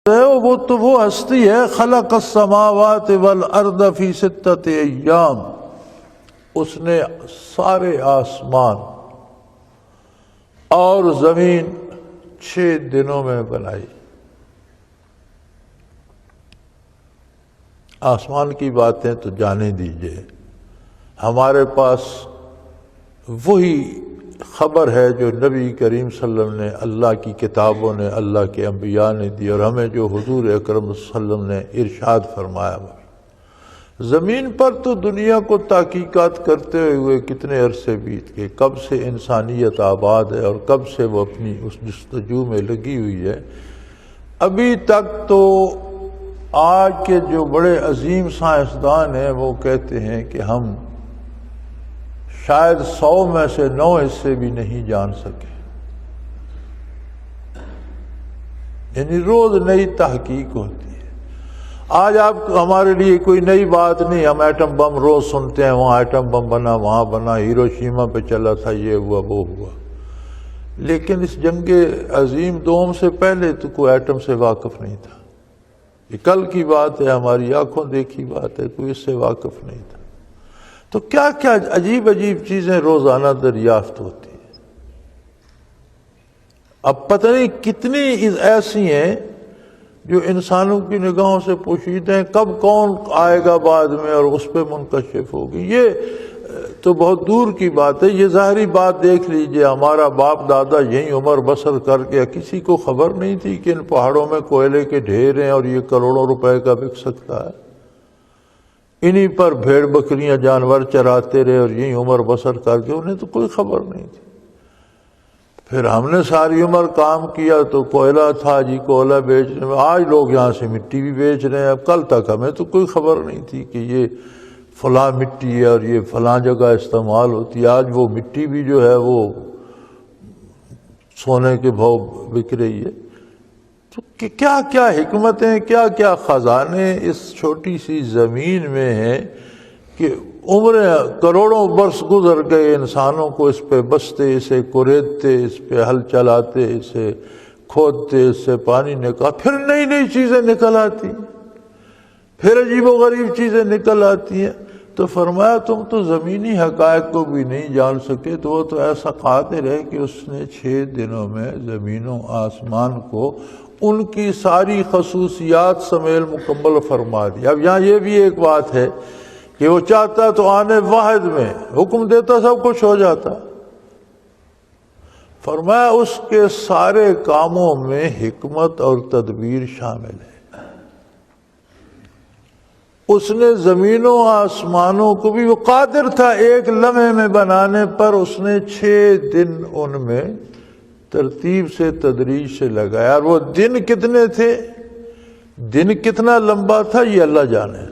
وہ تو وہ ہستی ہے خلق السماوات والارض فی ستۃ ایام، اس نے سارے آسمان اور زمین 6 دنوں میں بنائی۔ آسمان کی باتیں تو جانے دیجئے، ہمارے پاس وہی خبر ہے جو نبی کریم صلی اللہ علیہ وسلم نے، اللہ کی کتابوں نے، اللہ کے انبیاء نے دی، اور ہمیں جو حضور اکرم صلی اللہ علیہ وسلم نے ارشاد فرمایا۔ زمین پر تو دنیا کو تحقیقات کرتے ہوئے کتنے عرصے بیت گئے، کب سے انسانیت آباد ہے اور کب سے وہ اپنی اس جستجو میں لگی ہوئی ہے۔ ابھی تک تو آج کے جو بڑے عظیم سائنسدان ہیں وہ کہتے ہیں کہ ہم شاید 100 میں سے 9 حصے بھی نہیں جان سکے، یعنی روز نئی تحقیق ہوتی ہے۔ آج آپ ہمارے لیے کوئی نئی بات نہیں، ہم ایٹم بم روز سنتے ہیں، وہاں ایٹم بم بنا، وہاں بنا، ہیروشیما پہ چلا تھا، یہ ہوا وہ ہوا، لیکن اس جنگ عظیم دوم سے پہلے تو کوئی ایٹم سے واقف نہیں تھا۔ یہ کل کی بات ہے، ہماری آنکھوں دیکھی بات ہے، کوئی اس سے واقف نہیں تھا۔ تو کیا کیا عجیب عجیب چیزیں روزانہ دریافت ہوتی ہیں۔ اب پتہ نہیں کتنی ایسی ہیں جو انسانوں کی نگاہوں سے پوشیدہ ہیں، کب کون آئے گا بعد میں اور اس پہ منکشف ہوگی، یہ تو بہت دور کی بات ہے۔ یہ ظاہری بات دیکھ لیجئے، ہمارا باپ دادا یہیں عمر بسر کر کے، کسی کو خبر نہیں تھی کہ ان پہاڑوں میں کوئلے کے ڈھیر ہیں اور یہ کروڑوں روپے کا بک سکتا ہے۔ انہی پر بھیڑ بکریاں جانور چراتے رہے اور یہیں عمر بسر کر کے، انہیں تو کوئی خبر نہیں تھی۔ پھر ہم نے ساری عمر کام کیا تو کوئلہ تھا جی، کوئلہ بیچنے میں، آج لوگ یہاں سے مٹی بھی بیچ رہے ہیں۔ اب کل تک ہمیں تو کوئی خبر نہیں تھی کہ یہ فلاں مٹی ہے اور یہ فلاں جگہ استعمال ہوتی ہے۔ آج وہ مٹی بھی جو ہے وہ سونے کے بھاؤ بک رہی ہے۔ تو کیا کیا حکمتیں، کیا کیا خزانے اس چھوٹی سی زمین میں ہیں کہ عمریں کروڑوں برس گزر گئے انسانوں کو اس پہ بستے، اسے کوریدتے، اس پہ ہل چلاتے، اسے کھودتے، اس سے پانی نکال، پھر نئی نئی چیزیں نکل آتی ہیں، پھر عجیب و غریب چیزیں نکل آتی ہیں۔ تو فرمایا تم تو زمینی حقائق کو بھی نہیں جان سکے، تو وہ تو ایسا قادر ہے کہ اس نے 6 دنوں میں زمین و آسمان کو ان کی ساری خصوصیات سمیل مکمل فرما دی۔ اب یہاں یہ بھی ایک بات ہے کہ وہ چاہتا تو آنے واحد میں حکم دیتا سب کچھ ہو جاتا۔ فرمایا اس کے سارے کاموں میں حکمت اور تدبیر شامل ہے۔ اس نے زمینوں آسمانوں کو بھی، وہ قادر تھا ایک لمحے میں بنانے پر، اس نے 6 دن ان میں ترتیب سے تدریج سے لگایا۔ اور وہ دن کتنے تھے، دن کتنا لمبا تھا، یہ اللہ جانے۔